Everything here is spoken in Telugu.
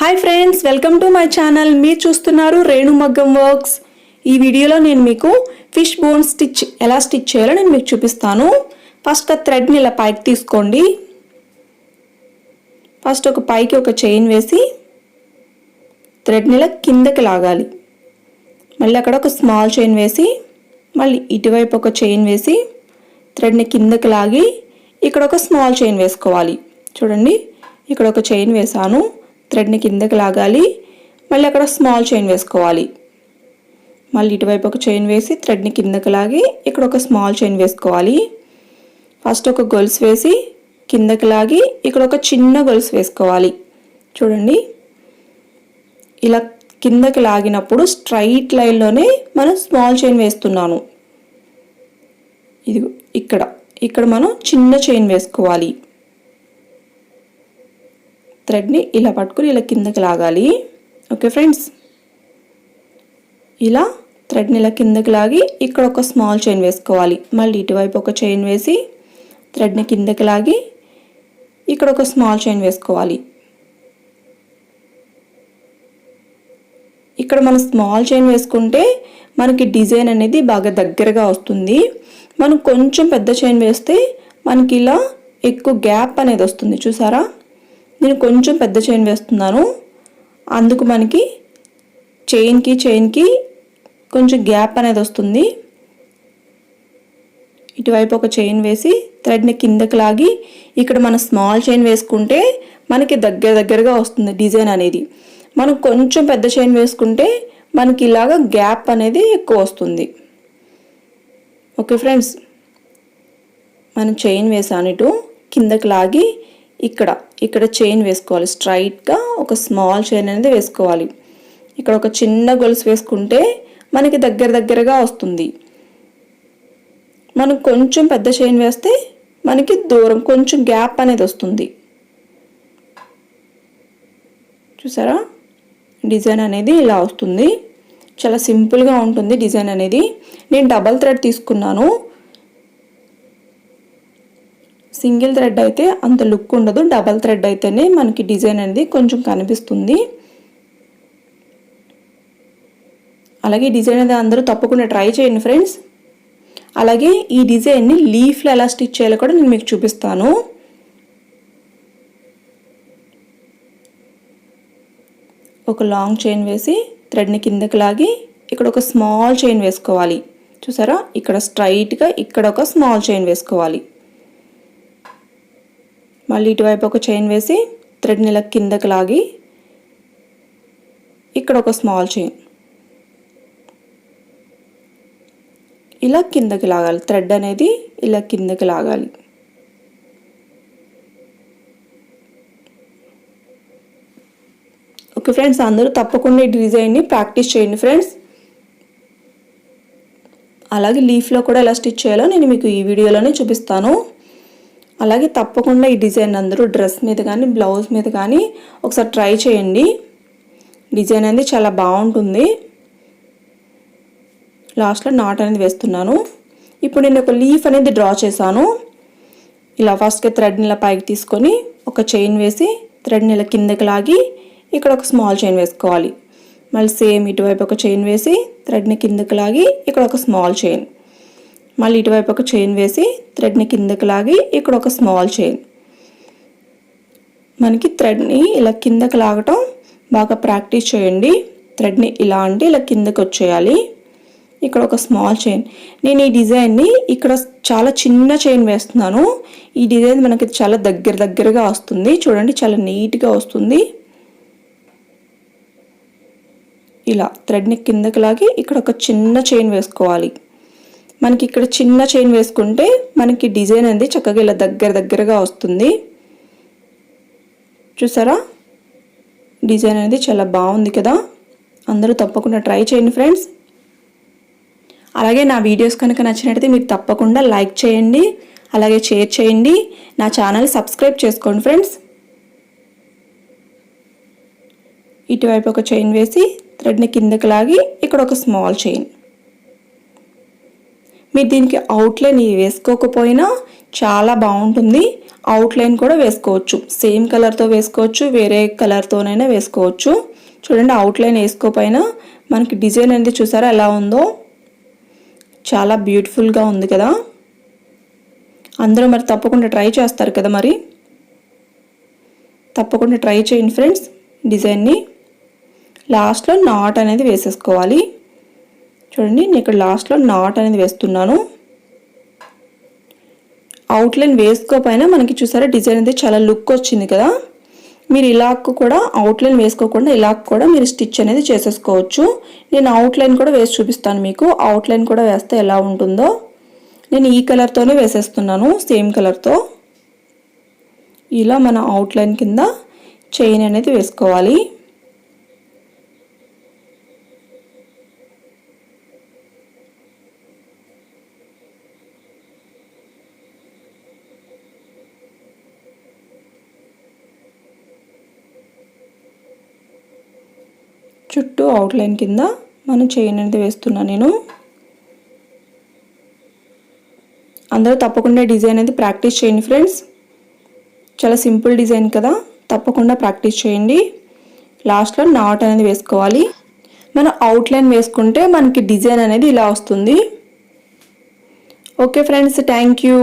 Hi friends, welcome to my channel. మీరు చూస్తున్నారు రేణు మగ్గం వర్క్స్. ఈ వీడియోలో నేను మీకు ఫిష్ బోన్ స్టిచ్ ఎలా స్టిచ్ చేయాలో నేను మీకు చూపిస్తాను. ఫస్ట్ ఆ థ్రెడ్ని ఇలా పైకి తీసుకోండి. ఫస్ట్ ఒక పైకి ఒక చైన్ వేసి థ్రెడ్ని ఇలా కిందకి లాగాలి. మళ్ళీ అక్కడ ఒక స్మాల్ చైన్ వేసి మళ్ళీ ఇటువైపు ఒక చైన్ వేసి థ్రెడ్ని కిందకి లాగి ఇక్కడ ఒక స్మాల్ చైన్ వేసుకోవాలి. చూడండి, ఇక్కడ ఒక చైన్ వేసాను. థ్రెడ్ని కిందకి లాగాలి. మళ్ళీ అక్కడ స్మాల్ చైన్ వేసుకోవాలి. మళ్ళీ ఇటువైపు ఒక చైన్ వేసి థ్రెడ్ని కిందకి లాగి ఇక్కడ ఒక స్మాల్ చైన్ వేసుకోవాలి. ఫస్ట్ ఒక గొలుసు వేసి కిందకి లాగి ఇక్కడ ఒక చిన్న గొలుసు వేసుకోవాలి. చూడండి, ఇలా కిందకి లాగినప్పుడు స్ట్రైట్ లైన్లోనే మనం స్మాల్ చైన్ వేస్తున్నాను. ఇది ఇక్కడ మనం చిన్న చైన్ వేసుకోవాలి. థ్రెడ్ని ఇలా పట్టుకుని ఇలా కిందకి లాగాలి. ఓకే ఫ్రెండ్స్, ఇలా థ్రెడ్ని ఇలా కిందకి లాగి ఇక్కడ ఒక స్మాల్ చైన్ వేసుకోవాలి. మళ్ళీ ఇటువైపు ఒక చైన్ వేసి థ్రెడ్ని కిందకి లాగి ఇక్కడ ఒక స్మాల్ చైన్ వేసుకోవాలి. ఇక్కడ మనం స్మాల్ చైన్ వేసుకుంటే మనకి డిజైన్ అనేది బాగా దగ్గరగా వస్తుంది. మనం కొంచెం పెద్ద చైన్ వేస్తే మనకి ఇలా ఎక్కువ గ్యాప్ అనేది వస్తుంది. చూసారా, నేను కొంచెం పెద్ద చైన్ వేస్తున్నాను, అందుకు మనకి చైన్కి కొంచెం గ్యాప్ అనేది వస్తుంది. ఇటువైపు ఒక చైన్ వేసి థ్రెడ్ని కిందకి లాగి ఇక్కడ మనం స్మాల్ చైన్ వేసుకుంటే మనకి దగ్గరగా వస్తుంది డిజైన్ అనేది. మనం కొంచెం పెద్ద చైన్ వేసుకుంటే మనకి ఇలాగా గ్యాప్ అనేది ఎక్కువ వస్తుంది. ఓకే ఫ్రెండ్స్, మనం చైన్ వేసాను, ఇటు కిందకి లాగి ఇక్కడ చైన్ వేసుకోవాలి. స్ట్రైట్గా ఒక స్మాల్ చైన్ అనేది వేసుకోవాలి. ఇక్కడ ఒక చిన్న గొలుసు వేసుకుంటే మనకి దగ్గరగా వస్తుంది. మనం కొంచెం పెద్ద చైన్ వేస్తే మనకి దూరం కొంచెం గ్యాప్ అనేది వస్తుంది. చూసారా, డిజైన్ అనేది ఇలా వస్తుంది. చాలా సింపుల్గా ఉంటుంది డిజైన్ అనేది. నేను డబల్ థ్రెడ్ తీసుకున్నాను. సింగిల్ థ్రెడ్ అయితే అంత లుక్ ఉండదు, డబల్ థ్రెడ్ అయితేనే మనకి డిజైన్ అనేది కొంచెం కనిపిస్తుంది. అలాగే డిజైన్ అనేది అందరూ తప్పకుండా ట్రై చేయండి ఫ్రెండ్స్. అలాగే ఈ డిజైన్ని లీఫ్లో ఎలా స్టిచ్ చేయాలో కూడా నేను మీకు చూపిస్తాను. ఒక లాంగ్ చైన్ వేసి థ్రెడ్ని కిందకి లాగి ఇక్కడ ఒక స్మాల్ చైన్ వేసుకోవాలి. చూసారా, ఇక్కడ స్ట్రైట్గా ఇక్కడ ఒక స్మాల్ చైన్ వేసుకోవాలి. మళ్ళీ ఇటువైపు ఒక చైన్ వేసి థ్రెడ్ని ఇలా కిందకి లాగి ఇక్కడ ఒక స్మాల్ చైన్ ఇలా కిందకి లాగాలి. థ్రెడ్ అనేది ఇలా కిందకి లాగాలి. ఓకే ఫ్రెండ్స్, అందరూ తప్పకుండా ఈ డిజైన్ని ప్రాక్టీస్ చేయండి ఫ్రెండ్స్. అలాగే లీఫ్లో కూడా ఎలా స్టిచ్ చేయాలో నేను మీకు ఈ వీడియోలోనే చూపిస్తాను. అలాగే తప్పకుండా ఈ డిజైన్ అందరూ డ్రెస్ మీద కానీ బ్లౌజ్ మీద కానీ ఒకసారి ట్రై చేయండి. డిజైన్ అనేది చాలా బాగుంటుంది. లాస్ట్లో నాట్ అనేది వేస్తున్నాను. ఇప్పుడు నేను ఒక లీఫ్ అనేది డ్రా చేశాను. ఇలా ఫస్ట్గా థ్రెడ్ని ఇలా పైకి తీసుకొని ఒక చైన్ వేసి థ్రెడ్ని ఇలా కిందకి లాగి ఇక్కడ ఒక స్మాల్ చైన్ వేసుకోవాలి. మళ్ళీ సేమ్ ఇటువైపు ఒక చైన్ వేసి థ్రెడ్ని కిందకి లాగి ఇక్కడ ఒక స్మాల్ చైన్. మళ్ళీ ఇటువైపు ఒక చైన్ వేసి థ్రెడ్ని కిందకి లాగి ఇక్కడ ఒక స్మాల్ చైన్. మనకి థ్రెడ్ని ఇలా కిందకి లాగటం బాగా ప్రాక్టీస్ చేయండి. థ్రెడ్ని ఇలా అంటే ఇలా కిందకి వచ్చేయాలి. ఇక్కడ ఒక స్మాల్ చైన్. నేను ఈ డిజైన్ని ఇక్కడ చాలా చిన్న చైన్ వేస్తున్నాను. ఈ డిజైన్ మనకి చాలా దగ్గరగా వస్తుంది. చూడండి, చాలా నీట్గా వస్తుంది. ఇలా థ్రెడ్ని కిందకి లాగి ఇక్కడ ఒక చిన్న చైన్ వేసుకోవాలి. మనకి ఇక్కడ చిన్న చైన్ వేసుకుంటే మనకి డిజైన్ అనేది చక్కగా ఇలా దగ్గరగా వస్తుంది. చూసారా, డిజైన్ అనేది చాలా బాగుంది కదా. అందరూ తప్పకుండా ట్రై చేయండి ఫ్రెండ్స్. అలాగే నా వీడియోస్ కనుక నచ్చినట్లయితే మీరు తప్పకుండా లైక్ చేయండి, అలాగే షేర్ చేయండి, నా ఛానల్ సబ్స్క్రైబ్ చేసుకోండి ఫ్రెండ్స్. ఇటువైపు ఒక చైన్ వేసి థ్రెడ్ని కిందకి లాగి ఇక్కడ ఒక స్మాల్ చైన్. మీరు దీనికి అవుట్లైన్ వేసుకోకపోయినా చాలా బాగుంటుంది. అవుట్లైన్ కూడా వేసుకోవచ్చు. సేమ్ కలర్తో వేసుకోవచ్చు, వేరే కలర్తోనైనా వేసుకోవచ్చు. చూడండి, అవుట్లైన్ వేసుకోపోయినా మనకి డిజైన్ అనేది చూసారా ఎలా ఉందో, చాలా బ్యూటిఫుల్గా ఉంది కదా. అందరూ మరి తప్పకుండా ట్రై చేస్తారు కదా. మరి తప్పకుండా ట్రై చేయండి ఫ్రెండ్స్. డిజైన్ని లాస్ట్లో నాట్ అనేది వేసేసుకోవాలి. చూడండి, నేను ఇక్కడ లాస్ట్లో నాట్ అనేది వేస్తున్నాను. అవుట్లైన్ వేసుకోపోయినా మనకి చూసారా డిజైన్ అనేది చాలా లుక్ వచ్చింది కదా. మీరు ఇలా కూడా అవుట్లైన్ వేసుకోకుండా ఇలా కూడా మీరు స్టిచ్ అనేది చేసేసుకోవచ్చు. నేను అవుట్లైన్ కూడా వేసి చూపిస్తాను మీకు. అవుట్లైన్ కూడా వేస్తే ఎలా ఉంటుందో. నేను ఈ కలర్తోనే వేసేస్తున్నాను, సేమ్ కలర్తో. ఇలా మన అవుట్లైన్ కింద చైన్ అనేది వేసుకోవాలి. చుట్టూ అవుట్లైన్ కింద మనం చైన్ అనేది వేస్తున్నాను నేను. అందరూ తప్పకుండా డిజైన్ అనేది ప్రాక్టీస్ చేయండి ఫ్రెండ్స్. చాలా సింపుల్ డిజైన్ కదా, తప్పకుండా ప్రాక్టీస్ చేయండి. లాస్ట్లో నాట్ అనేది వేసుకోవాలి. మనం అవుట్లైన్ వేసుకుంటే మనకి డిజైన్ అనేది ఇలా వస్తుంది. Okay friends, thank you.